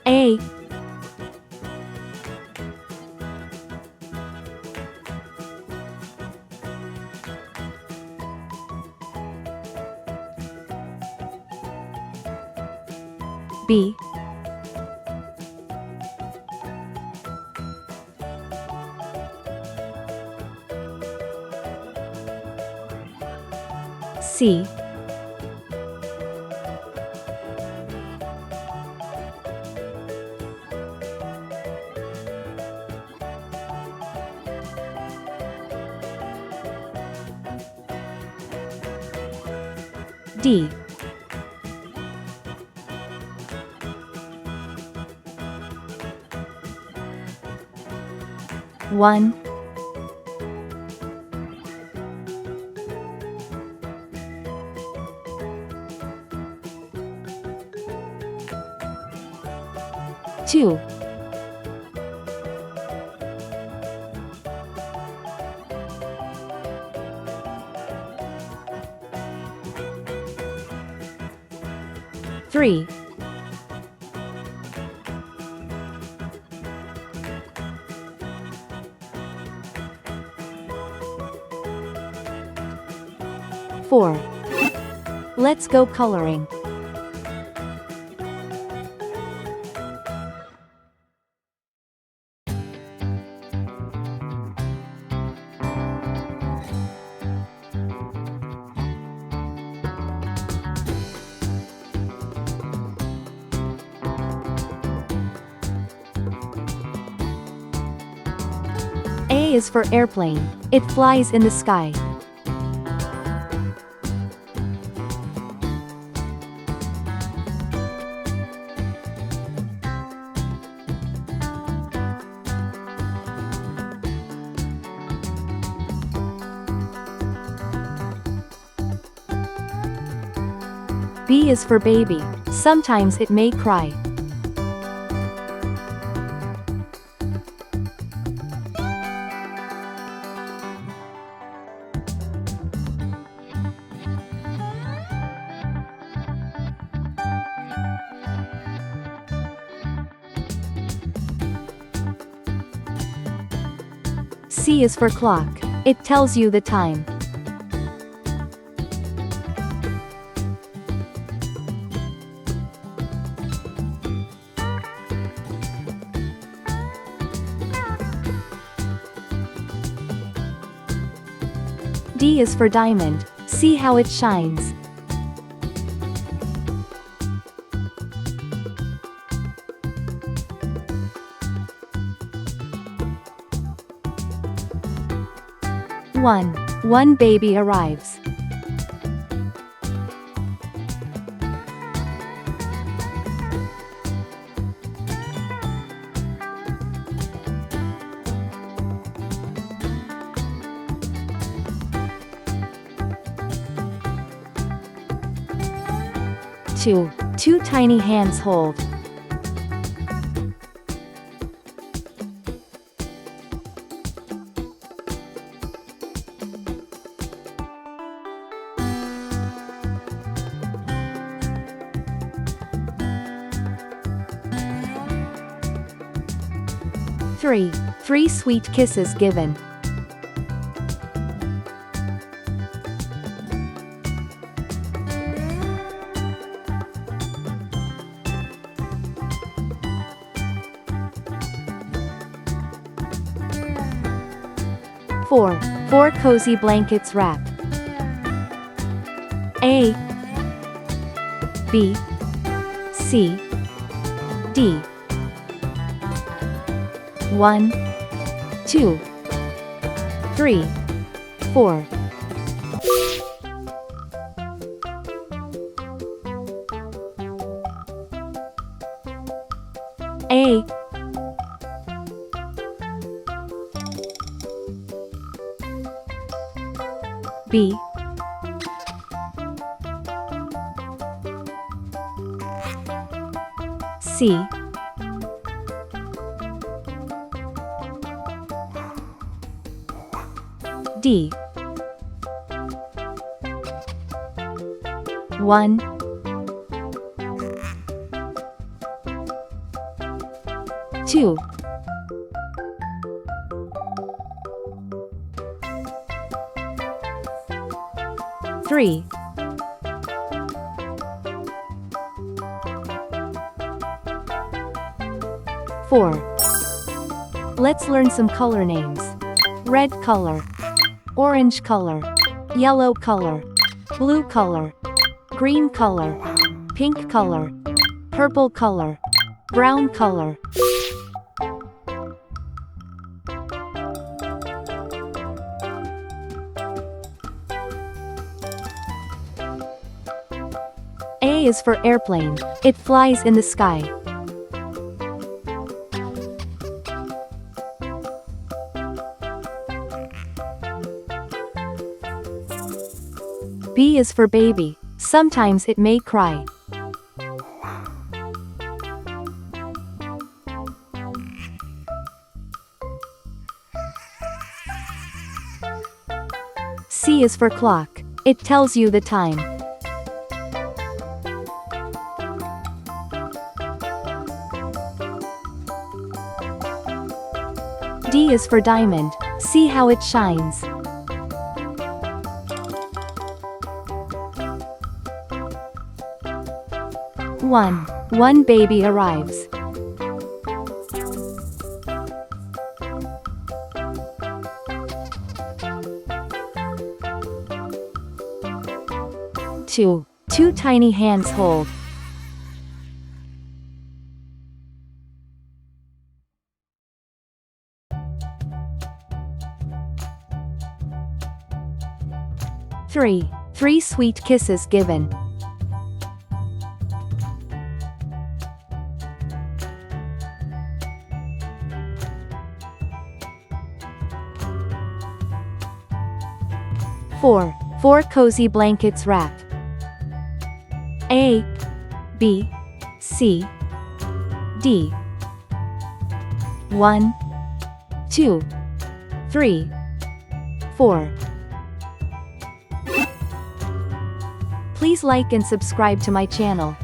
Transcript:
A, B, C, D. One, two, three, four. Let's go coloring. A is for airplane. It flies in the sky. B is for baby. Sometimes it may cry. C is for clock. It tells you the time. D is for diamond. See how it shines. One baby arrives. Two tiny hands hold. Three sweet kisses given. Four cozy blankets wrapped. A, B, C, D. 1, 2, 3, 4. A, B, C, D. 1, 2, 3, 4. Let's learn some color names. Red color, orange color, yellow color, blue color, green color, pink color, purple color, brown color. A is for airplane. It flies in the sky. B is for baby. Sometimes it may cry. C is for clock. It tells you the time. D is for diamond. See how it shines. One baby arrives. Two tiny hands hold. 3 sweet kisses given. 4 cozy blankets wrap. A, B, C, D. 1, 2, 3, 4. Please like and subscribe to my channel.